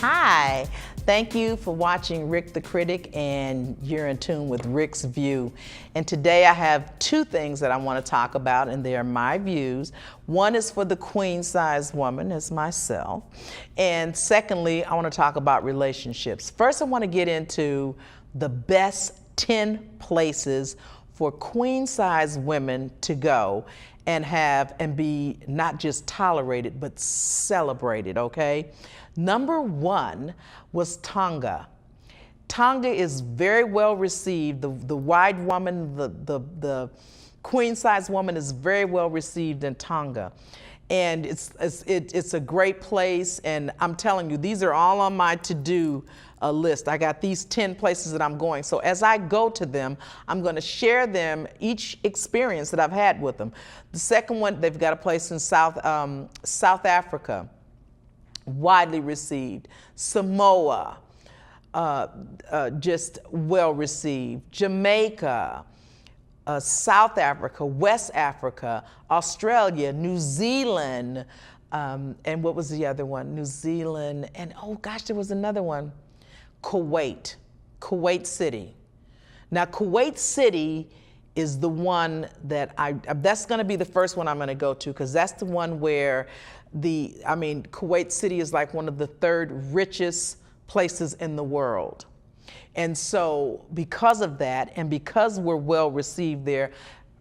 Hi, thank you for watching Rick the Critic, and you're in tune with Rick's View. And today I have two things that I want to talk about, and they are my views. One is for the queen size woman, as myself. And secondly, I want to talk about relationships. First, I want to get into the best 10 places for queen size women to go and have and be not just tolerated, but celebrated, okay? Number one was Tonga. Tonga is very well received. The wide woman, the queen size woman is very well received in Tonga. And it's a great place, and I'm telling you, these are all on my to-do list. I got these 10 places that I'm going. So as I go to them, I'm going to share them, each experience that I've had with them. The second one, they've got a place in South Africa, widely received. Samoa, just well received. Jamaica, South Africa, West Africa, Australia, New Zealand, and what was the other one? New Zealand, and oh gosh, there was another one. Kuwait City. Now, Kuwait City is the one that that's going to be the first one I'm going to go to, because that's the one where Kuwait City is like one of the third richest places in the world. And so because of that, and because we're well received there,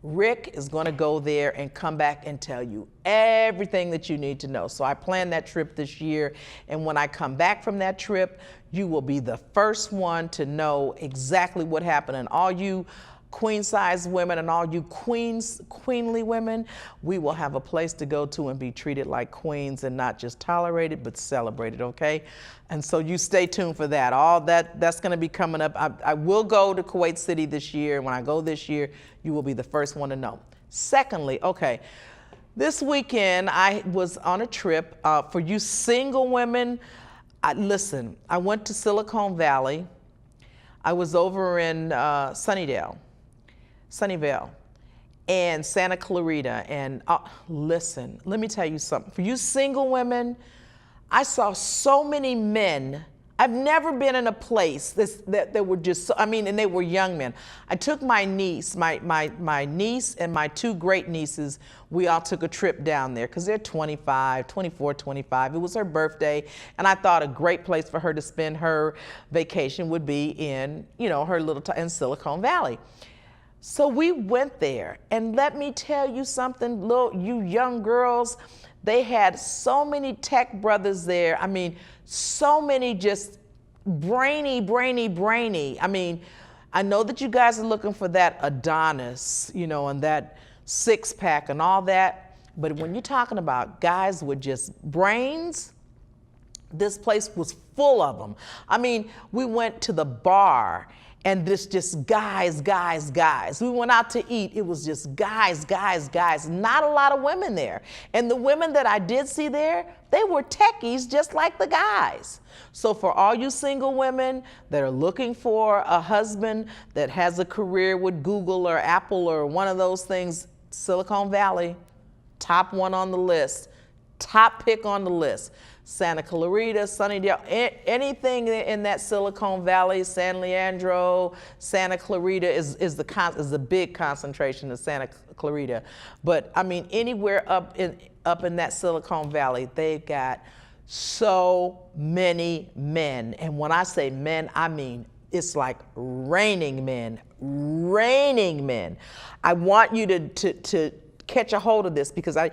Rick is going to go there and come back and tell you everything that you need to know. So I planned that trip this year, and when I come back from that trip, you will be the first one to know exactly what happened. And all you queen-size women and all you queenly women, we will have a place to go to and be treated like queens and not just tolerated, but celebrated, okay? And so you stay tuned for that. All that's going to be coming up. I will go to Kuwait City this year. When I go this year, you will be the first one to know. Secondly, okay, this weekend I was on a trip. For you single women, listen, I went to Silicon Valley. I was over in Sunnyvale, and Santa Clarita, and listen, let me tell you something. For you single women, I saw so many men. I've never been in a place that were just, and they were young men. I took my niece, my niece and my two great nieces, we all took a trip down there because they're 24, 25. It was her birthday, and I thought a great place for her to spend her vacation would be in, her in Silicon Valley. So we went there, and let me tell you something, you young girls, they had so many tech brothers there. So many just brainy. I know that you guys are looking for that Adonis, and that six-pack and all that, but when you're talking about guys with just brains, this place was full of them. We went to the bar, and this just guys. We went out to eat. It was just guys. Not a lot of women there. And the women that I did see there, they were techies just like the guys. So for all you single women that are looking for a husband that has a career with Google or Apple or one of those things, Silicon Valley, top one on the list, top pick on the list. Santa Clarita, Sunnydale, anything in that Silicon Valley, San Leandro, Santa Clarita is a big concentration of Santa Clarita. But anywhere up in that Silicon Valley, they've got so many men. And when I say men, it's like raining men. I want you to catch a hold of this, because I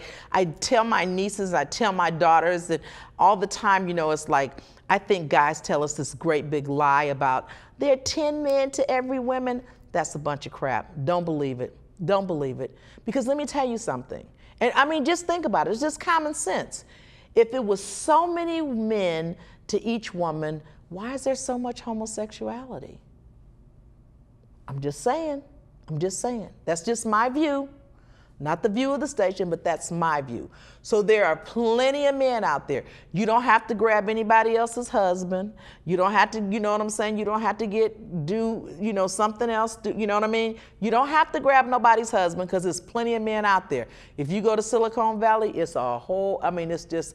tell my nieces, I tell my daughters that all the time, it's like, I think guys tell us this great big lie about there are 10 men to every woman. That's a bunch of crap. Don't believe it. Because let me tell you something. And just think about it. It's just common sense. If it was so many men to each woman, why is there so much homosexuality? I'm just saying. That's just my view. Not the view of the station, but that's my view. So there are plenty of men out there. You don't have to grab anybody else's husband. You don't have to, you know what I'm saying? You don't have to do something else, you know what I mean? You don't have to grab nobody's husband, because there's plenty of men out there. If you go to Silicon Valley, it's a whole, it's just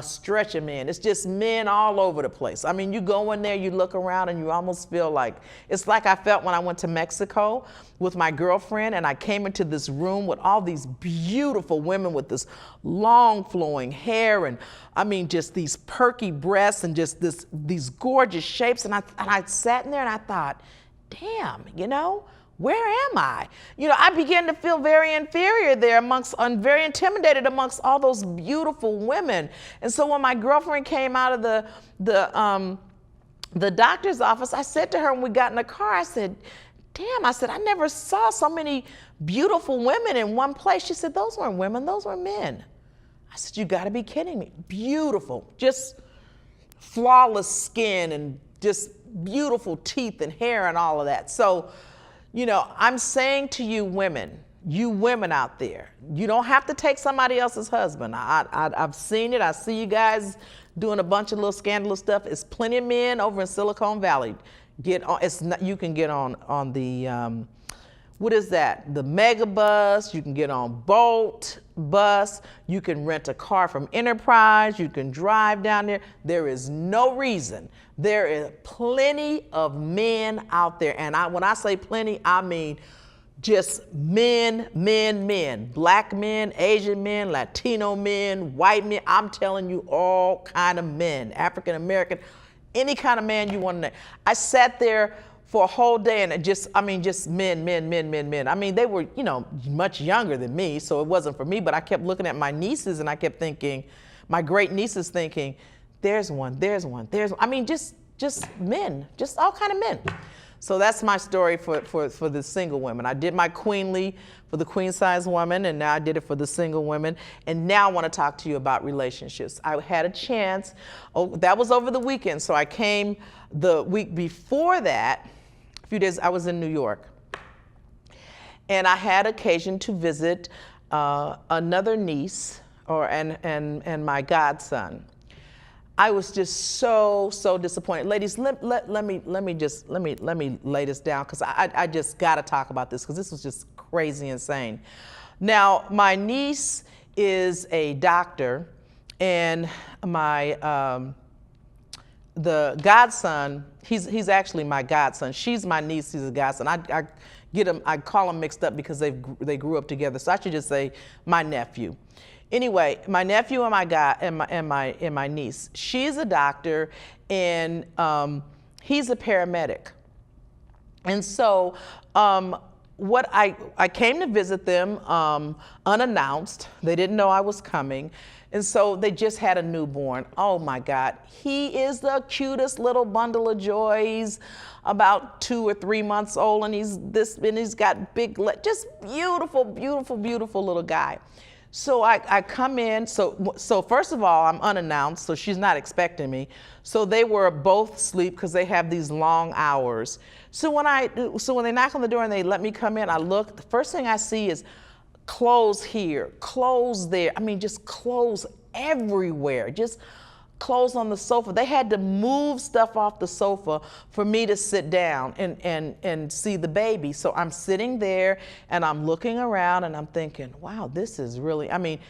stretcher men. It's just men all over the place. I mean, you go in there, you look around, and you almost feel like, it's like I felt when I went to Mexico with my girlfriend, and I came into this room with all these beautiful women with this long flowing hair, and I mean, just these perky breasts, and just these gorgeous shapes. And I sat in there and I thought, damn, you know, where am I? You know, I began to feel very inferior there and very intimidated amongst all those beautiful women. And so when my girlfriend came out of the doctor's office, I said to her when we got in the car, I said, damn, I said, I never saw so many beautiful women in one place. She said, those weren't women, those were men. I said, you gotta be kidding me. Beautiful, just flawless skin and just beautiful teeth and hair and all of that. So, you know, I'm saying to you women out there, you don't have to take somebody else's husband. I've seen it. I see you guys doing a bunch of little scandalous stuff. It's plenty of men over in Silicon Valley. Get on. You can get on the what is that? The Mega Bus. You can get on Bolt bus. You can rent a car from Enterprise. You can drive down there. There is no reason. There is plenty of men out there. And when I say plenty, I mean just men. Black men, Asian men, Latino men, white men. I'm telling you, all kind of men, African American, any kind of man you want to know. I sat there for a whole day, and just men. I mean, they were, you know, much younger than me, so it wasn't for me, but I kept looking at my nieces, and I kept thinking, my great nieces thinking, there's one. I mean, just men, just all kind of men. So that's my story for the single women. I did my queenly for the queen size woman, and now I did it for the single women. And now I want to talk to you about relationships. I had a chance, that was over the weekend, so I came the week before that, a few days, I was in New York. And I had occasion to visit another niece and my godson. I was just so disappointed. Ladies, let me lay this down, because I just got to talk about this, because this was just crazy insane. Now, my niece is a doctor, and the godson, he's actually my godson. She's my niece, he's a godson. I call them mixed up because they grew up together, so I should just say my nephew. Anyway, my nephew and my niece. She's a doctor, and he's a paramedic. And so I came to visit them unannounced. They didn't know I was coming. And so they just had a newborn. Oh my God. He is the cutest little bundle of joy. He's about 2 or 3 months old, and he's got big legs. Just beautiful little guy. So I come in, so first of all, I'm unannounced, so she's not expecting me. So they were both asleep because they have these long hours. So when they knock on the door and they let me come in, I look, the first thing I see is clothes here, clothes there. I mean, just clothes everywhere, just clothes on the sofa. They had to move stuff off the sofa for me to sit down and see the baby. So I'm sitting there and I'm looking around and I'm thinking, wow, this is really, I mean,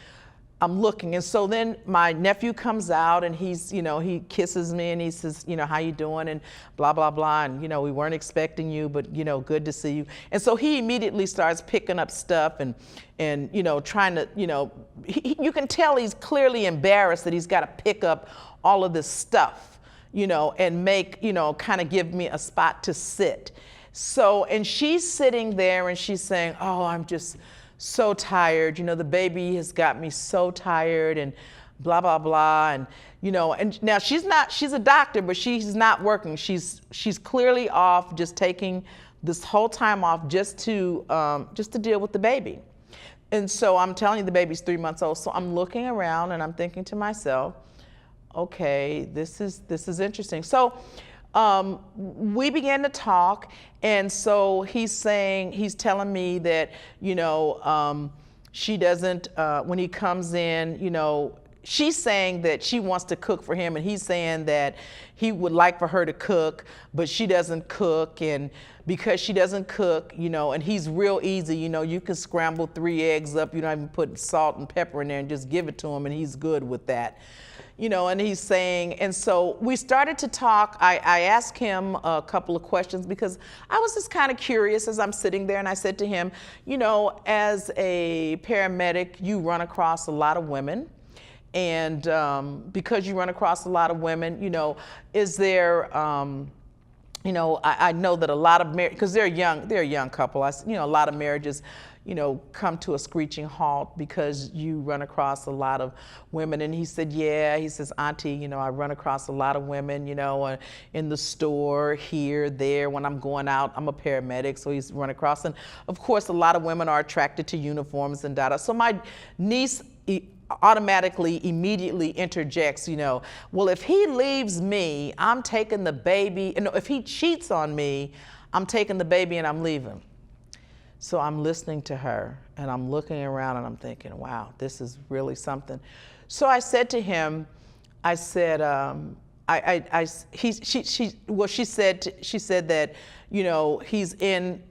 I'm looking. And so then my nephew comes out and he's, you know, he kisses me and he says, you know, how you doing? And blah, blah, blah. And, you know, we weren't expecting you, but, you know, good to see you. And so he immediately starts picking up stuff and you know, trying to, you know, you can tell he's clearly embarrassed that he's got to pick up all of this stuff, you know, and make, you know, kind of give me a spot to sit. So, and she's sitting there and she's saying, oh, I'm just so tired. You know, the baby has got me so tired and blah, blah, blah. And, you know, and now she's a doctor, but she's not working. She's clearly off, just taking this whole time off just to deal with the baby. And so I'm telling you, the baby's 3 months old. So I'm looking around and I'm thinking to myself, okay, this is interesting. So we began to talk, and so he's telling me that, you know, she doesn't, when he comes in, you know, she's saying that she wants to cook for him, and he's saying that he would like for her to cook, but she doesn't cook, and because she doesn't cook, you know, and he's real easy, you know, you can scramble 3 eggs up, you don't even put salt and pepper in there and just give it to him, and he's good with that. and he's saying, and so we started to talk. I asked him a couple of questions because I was just kind of curious as I'm sitting there, and I said to him, as a paramedic, you run across a lot of women. And because you run across a lot of women, is there, I know that a lot of because they're a young couple. A lot of marriages, come to a screeching halt because you run across a lot of women. And he said, yeah, he says, Auntie, I run across a lot of women, in the store, here, there, when I'm going out. I'm a paramedic, so he's run across. And of course, a lot of women are attracted to uniforms and data. So my niece automatically, immediately interjects, well, if he leaves me, I'm taking the baby, and if he cheats on me, I'm taking the baby and I'm leaving. So I'm listening to her, and I'm looking around, and I'm thinking, wow, this is really something. So I said to him, I said, she said that, he's in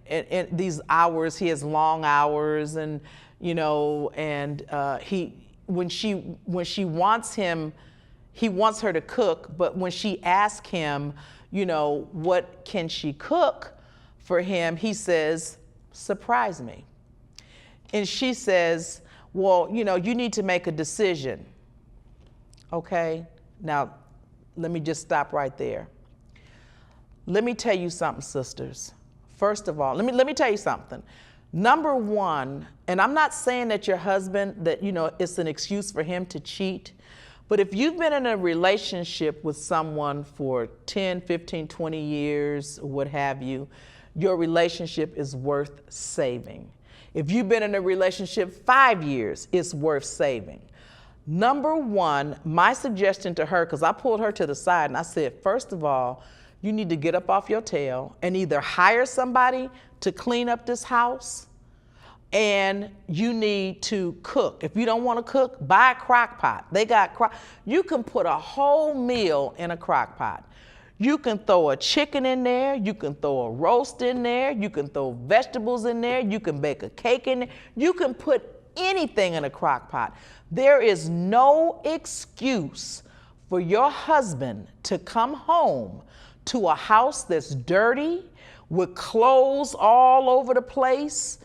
these hours, he has long hours, and, when she wants him, he wants her to cook, but when she asks him, what can she cook for him, he says, surprise me. And she says, well, you need to make a decision. Okay, now let me just stop right there. Let me tell you something, sisters. First of all, let me tell you something. Number one, and I'm not saying that your husband, that, it's an excuse for him to cheat, but if you've been in a relationship with someone for 10, 15, 20 years, what have you, your relationship is worth saving. If you've been in a relationship 5 years, it's worth saving. Number one, my suggestion to her, because I pulled her to the side and I said, first of all, you need to get up off your tail and either hire somebody to clean up this house, and you need to cook. If you don't want to cook, buy a crock pot. They got you can put a whole meal in a crock pot. You can throw a chicken in there, you can throw a roast in there, you can throw vegetables in there, you can bake a cake in there, you can put anything in a crock pot. There is no excuse for your husband to come home to a house that's dirty, with clothes all over the place,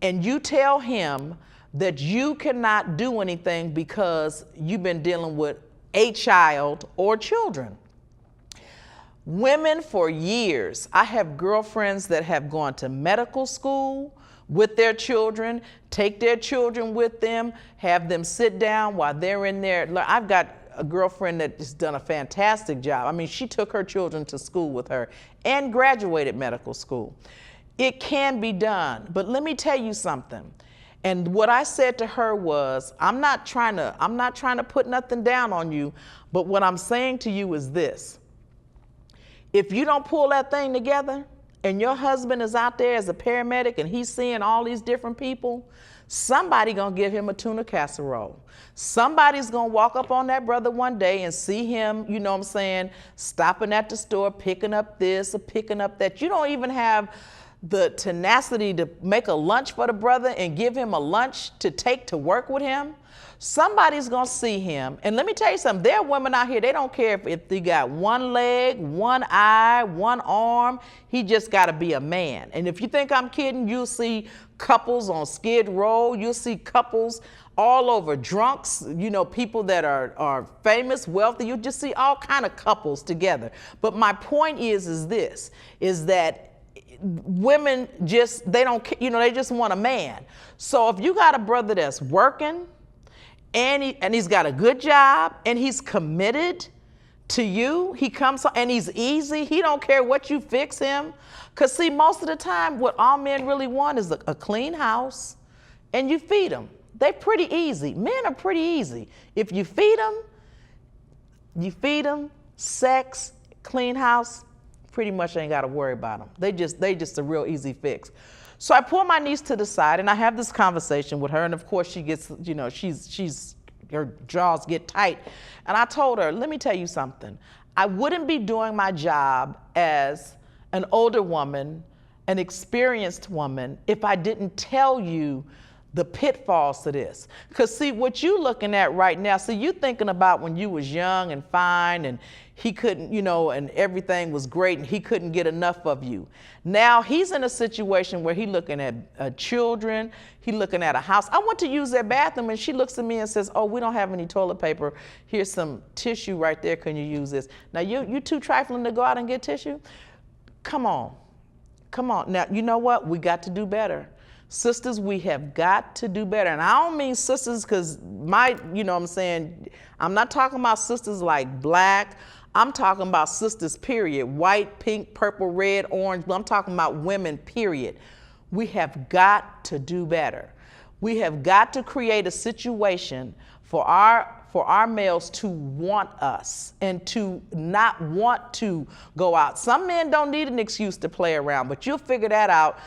and you tell him that you cannot do anything because you've been dealing with a child or children. Women for years, I have girlfriends that have gone to medical school with their children, take their children with them, have them sit down while they're in there. I've got a girlfriend that has done a fantastic job. I mean, she took her children to school with her and graduated medical school. It can be done, but let me tell you something. And what I said to her was, I'm not trying to put nothing down on you, but what I'm saying to you is this. If you don't pull that thing together and your husband is out there as a paramedic and he's seeing all these different people, somebody gonna give him a tuna casserole. Somebody's gonna walk up on that brother one day and see him, stopping at the store, picking up this or picking up that. You don't even have the tenacity to make a lunch for the brother and give him a lunch to take to work with him. Somebody's gonna see him. And let me tell you something, there are women out here, they don't care if they got one leg, one eye, one arm, he just gotta be a man. And if you think I'm kidding, you'll see couples on Skid Row, you'll see couples all over, drunks, people that are famous, wealthy, you just see all kind of couples together. But my point is that women they don't, they just want a man. So if you got a brother that's working, and he's got a good job, and he's committed to you, he comes and he's easy, he don't care what you fix him. Because see, most of the time, what all men really want is a clean house, and you feed them. They're pretty easy. Men are pretty easy. If you feed them, sex, clean house, pretty much ain't got to worry about them. They just a real easy fix. So I pull my niece to the side and I have this conversation with her, and of course she gets, her jaws get tight. And I told her, let me tell you something. I wouldn't be doing my job as an older woman, an experienced woman, if I didn't tell you the pitfalls to this. Because see, what you looking at right now, see, you thinking about when you was young and fine and he couldn't, and everything was great and he couldn't get enough of you. Now he's in a situation where he looking at children, he looking at a house. I went to use their bathroom and she looks at me and says, oh, we don't have any toilet paper. Here's some tissue right there. Can you use this? Now you too trifling to go out and get tissue? Come on. Come on. Now, you know what? We got to do better. Sisters, we have got to do better. And I don't mean sisters because I'm not talking about sisters like black. I'm talking about sisters, period. White, pink, purple, red, orange. I'm talking about women, period. We have got to do better. We have got to create a situation for our males to want us and to not want to go out. Some men don't need an excuse to play around, but you'll figure that out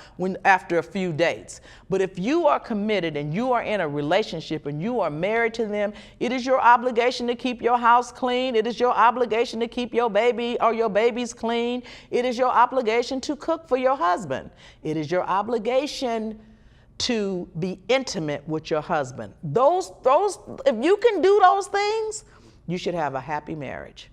after a few dates. But if you are committed and you are in a relationship and you are married to them, it is your obligation to keep your house clean. It is your obligation to keep your baby or your babies clean. It is your obligation to cook for your husband. It is your obligation to be intimate with your husband. Those, if you can do those things, you should have a happy marriage.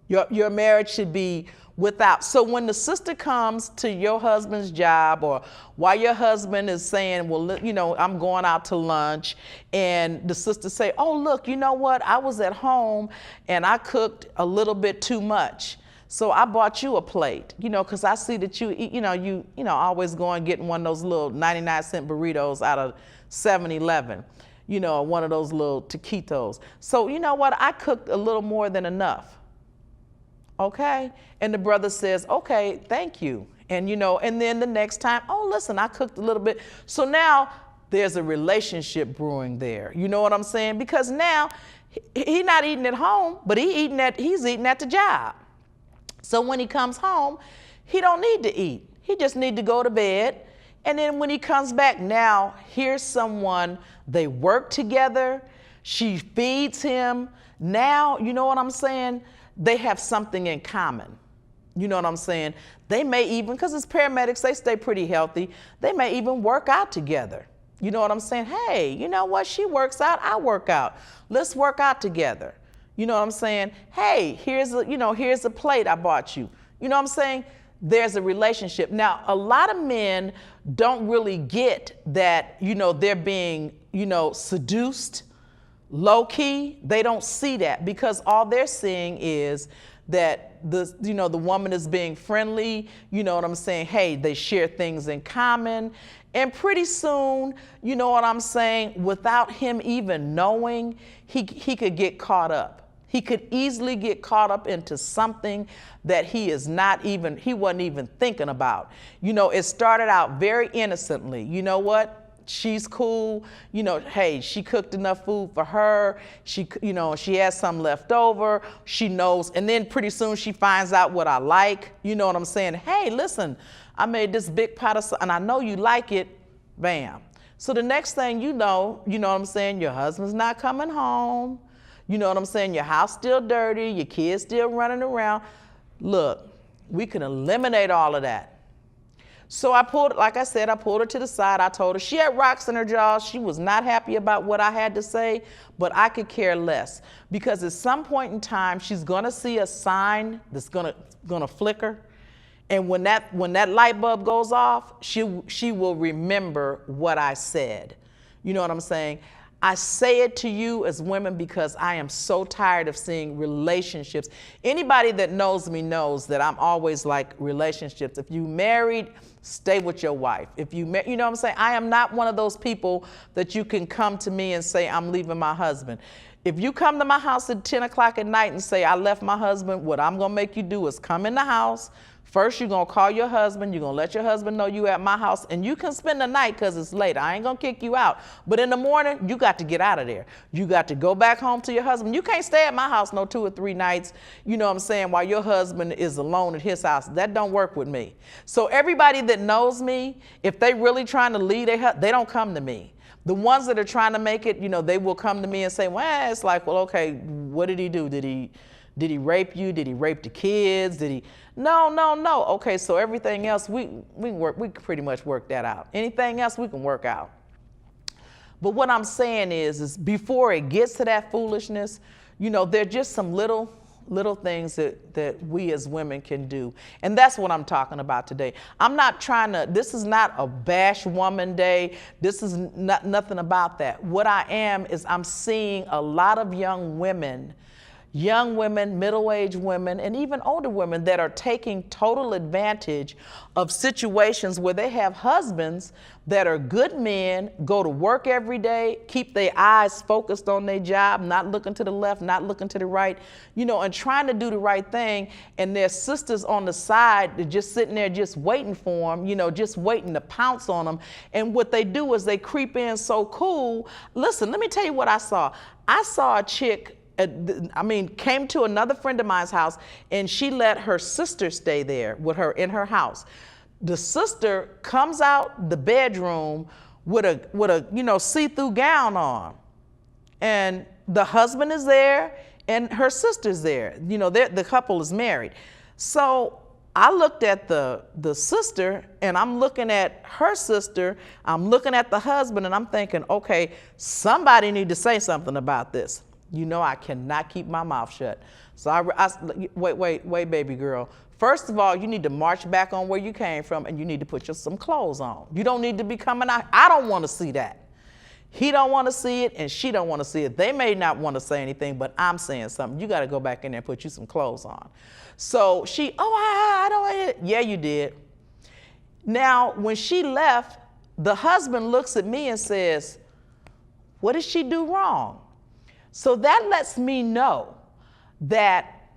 Your marriage should be without. So when the sister comes to your husband's job or while your husband is saying, well, I'm going out to lunch, and the sister say, oh, look, you know what? I was at home and I cooked a little bit too much. So I bought you a plate, because I see that you eat, you always going getting one of those little 99-cent burritos out of 7-Eleven, one of those little taquitos. So you know what? I cooked a little more than enough. Okay? And the brother says, okay, thank you. And, and then the next time, oh, listen, I cooked a little bit. So now there's a relationship brewing there. You know what I'm saying? Because now he's not eating at home, but he's eating at the job. So when he comes home, he don't need to eat. He just need to go to bed. And then when he comes back, now here's someone, they work together. She feeds him. Now, you know what I'm saying? They have something in common. You know what I'm saying? They may even, because it's paramedics, they stay pretty healthy. They may even work out together. You know what I'm saying? Hey, you know what? She works out, I work out. Let's work out together. You know what I'm saying? Hey, here's a plate I bought you. You know what I'm saying? There's a relationship. Now, a lot of men don't really get that, they're being, seduced, low key. They don't see that because all they're seeing is that the woman is being friendly. You know what I'm saying? Hey, they share things in common. And pretty soon, you know what I'm saying? Without him even knowing, he could get caught up. He could easily get caught up into something that he wasn't even thinking about. It started out very innocently. You know what? She's cool. Hey, she cooked enough food for her. She has some left over. She knows. And then pretty soon she finds out what I like. You know what I'm saying? Hey, listen, I made this big pot of, and I know you like it. Bam. So the next thing you know what I'm saying? Your husband's not coming home. You know what I'm saying? Your house still dirty, your kids still running around. Look, we can eliminate all of that. So I pulled her to the side. I told her she had rocks in her jaw. She was not happy about what I had to say, but I could care less. Because at some point in time, she's gonna see a sign that's gonna flicker. And when that light bulb goes off, she will remember what I said. You know what I'm saying? I say it to you as women because I am so tired of seeing relationships. Anybody that knows me knows that I'm always like relationships. If you married, stay with your wife. If you know what I'm saying? I am not one of those people that you can come to me and say, I'm leaving my husband. If you come to my house at 10 o'clock at night and say, I left my husband, what I'm going to make you do is come in the house. First, you're going to call your husband. You're going to let your husband know you at my house. And you can spend the night because it's late. I ain't going to kick you out. But in the morning, you got to get out of there. You got to go back home to your husband. You can't stay at my house no 2 or 3 nights, you know what I'm saying, while your husband is alone at his house. That don't work with me. So everybody that knows me, if they really trying to leave their house, they don't come to me. The ones that are trying to make it, they will come to me and say, well, it's like, well, okay, what did he do? Did he rape you? Did he rape the kids? Did he? No. Okay, so everything else, we pretty much work that out. Anything else we can work out. But what I'm saying is before it gets to that foolishness, you know, there are just some little things that we as women can do. And that's what I'm talking about today. I'm not trying to, this is not a bash woman day. This is nothing about that. What I am is I'm seeing a lot of young women, middle-aged women, and even older women that are taking total advantage of situations where they have husbands that are good men, go to work every day, keep their eyes focused on their job, not looking to the left, not looking to the right, you know, and trying to do the right thing, and their sisters on the side, they're just sitting there just waiting for them, you know, just waiting to pounce on them. And what they do is they creep in so cool. Listen, let me tell you what I saw. I saw a chick, came to another friend of mine's house, and she let her sister stay there with her in her house. The sister comes out the bedroom with a see-through gown on, and the husband is there and her sister's there. You know, the couple is married. So I looked at the sister, and I'm looking at her sister, I'm looking at the husband, and I'm thinking, okay, somebody need to say something about this. You know, I cannot keep my mouth shut. So wait, baby girl. First of all, you need to march back on where you came from, and you need to put some clothes on. You don't need to be coming out. I don't want to see that. He don't want to see it, and she don't want to see it. They may not want to say anything, but I'm saying something. You got to go back in there and put you some clothes on. So she, I don't. Yeah, you did. Now, when she left, the husband looks at me and says, what did she do wrong? So that lets me know that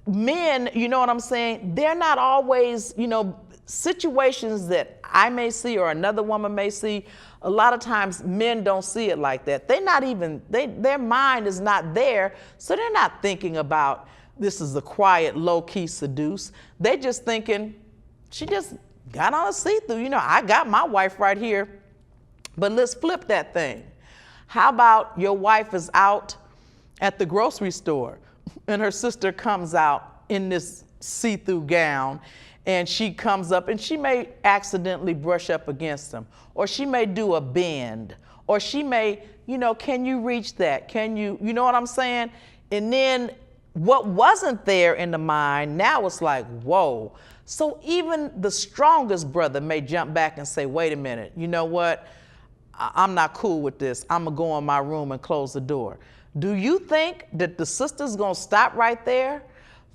men, you know what I'm saying, they're not always, you know, situations that I may see or another woman may see, a lot of times men don't see it like that. They're not even, their mind is not there, so they're not thinking about this is a quiet, low-key seduce. They're just thinking, she just got on a see-through. You know, I got my wife right here, but let's flip that thing. How about your wife is out at the grocery store and her sister comes out in this see-through gown, and she comes up and she may accidentally brush up against them, or she may do a bend, or she may, you know, can you reach that? Can you know what I'm saying? And then what wasn't there in the mind, now it's like, whoa. So even the strongest brother may jump back and say, wait a minute, you know what? I'm not cool with this. I'm gonna go in my room and close the door. Do you think that the sister's gonna stop right there?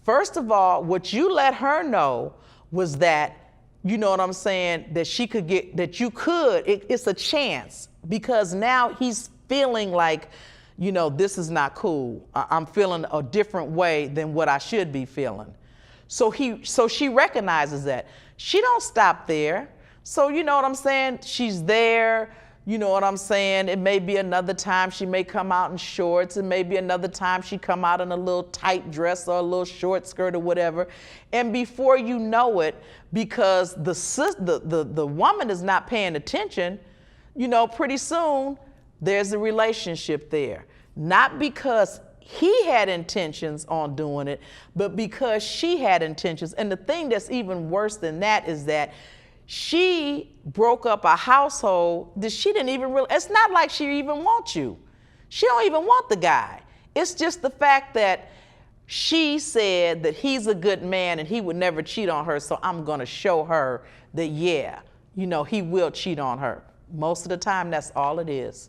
First of all, what you let her know was that, you know what I'm saying, that she could get, that you could, it's a chance, because now he's feeling like, you know, this is not cool. I'm feeling a different way than what I should be feeling. So she recognizes that. She don't stop there. So you know what I'm saying? She's there. You know what I'm saying? It may be another time she may come out in shorts. It may be another time she come out in a little tight dress or a little short skirt or whatever. And before you know it, because the woman is not paying attention, you know, pretty soon there's a relationship there. Not because he had intentions on doing it, but because she had intentions. And the thing that's even worse than that is that she broke up a household that she didn't even really, it's not like she even wants you. She don't even want the guy. It's just the fact that she said that he's a good man and he would never cheat on her, so I'm gonna show her that, yeah, you know, he will cheat on her. Most of the time, that's all it is.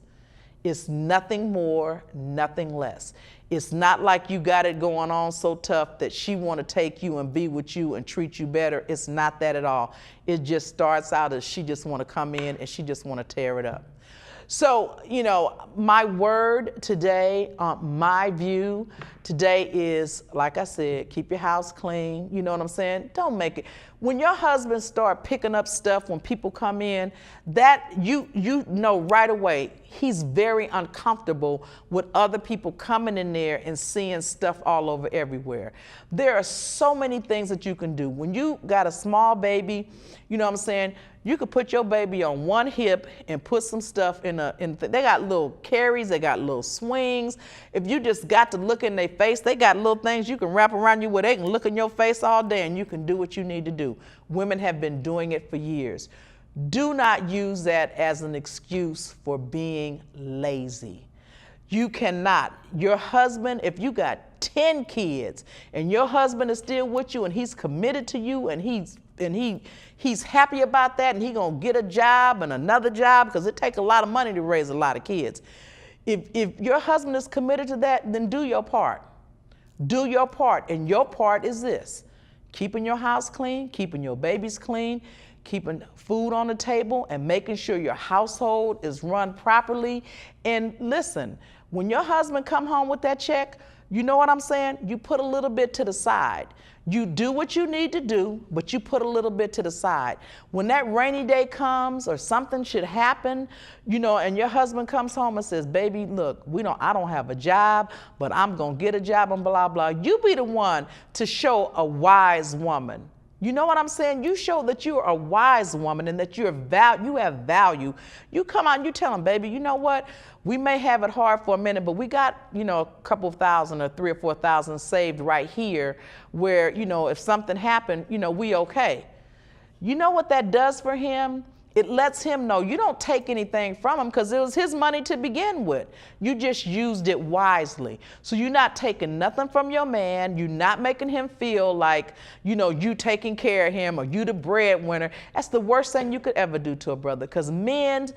It's nothing more, nothing less. It's not like you got it going on so tough that she want to take you and be with you and treat you better. It's not that at all. It just starts out as she just want to come in and she just want to tear it up. So, you know, my word today, my view today is, like I said, keep your house clean. You know what I'm saying? Don't make it. When your husband start picking up stuff when people come in, that you know right away he's very uncomfortable with other people coming in there and seeing stuff all over everywhere. There are so many things that you can do. When you got a small baby, you know what I'm saying? You could put your baby on one hip and put some stuff they got little carries, they got little swings. If you just got to look in their face, they got little things you can wrap around you where they can look in your face all day and you can do what you need to do. Women have been doing it for years. Do not use that as an excuse for being lazy. You cannot. Your husband, if you got 10 kids and your husband is still with you and he's committed to you and he's happy about that and he's gonna get a job and another job, because it takes a lot of money to raise a lot of kids. If your husband is committed to that, then do your part. Do your part, and your part is this: keeping your house clean, keeping your babies clean, keeping food on the table, and making sure your household is run properly. And listen, when your husband come home with that check, you know what I'm saying? You put a little bit to the side. You do what you need to do, but you put a little bit to the side. When that rainy day comes or something should happen, you know, and your husband comes home and says, baby, look, I don't have a job, but I'm gonna get a job and blah, blah. You be the one to show a wise woman. You know what I'm saying? You show that you're a wise woman and that you have value. You come out and you tell them, baby, you know what? We may have it hard for a minute, but we got, a couple of thousand or 3,000 or 4,000 saved right here where, if something happened, we okay. You know what that does for him? It lets him know you don't take anything from him because it was his money to begin with. You just used it wisely. So you're not taking nothing from your man. You're not making him feel like, you taking care of him or you the breadwinner. That's the worst thing you could ever do to a brother, because men,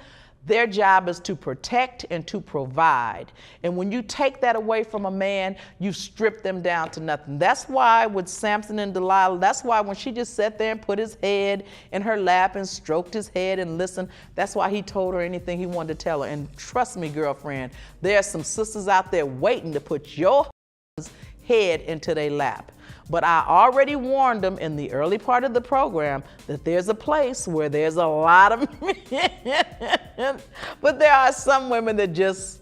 their job is to protect and to provide. And when you take that away from a man, you strip them down to nothing. That's why with Samson and Delilah, that's why when she just sat there and put his head in her lap and stroked his head and listened, that's why he told her anything he wanted to tell her. And trust me, girlfriend, there are some sisters out there waiting to put your husband's head into their lap. But I already warned them in the early part of the program that there's a place where there's a lot of men, but there are some women that just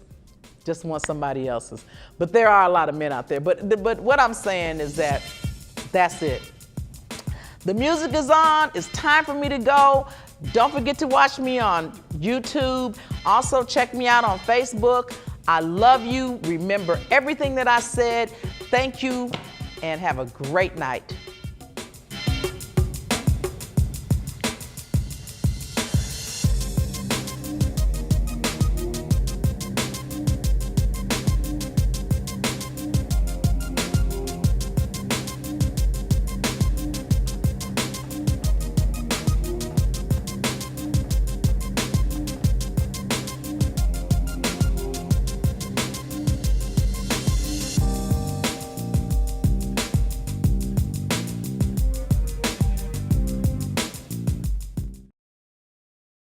want somebody else's. But there are a lot of men out there. But what I'm saying is that's it. The music is on. It's time for me to go. Don't forget to watch me on YouTube. Also check me out on Facebook. I love you. Remember everything that I said. Thank you. And have a great night.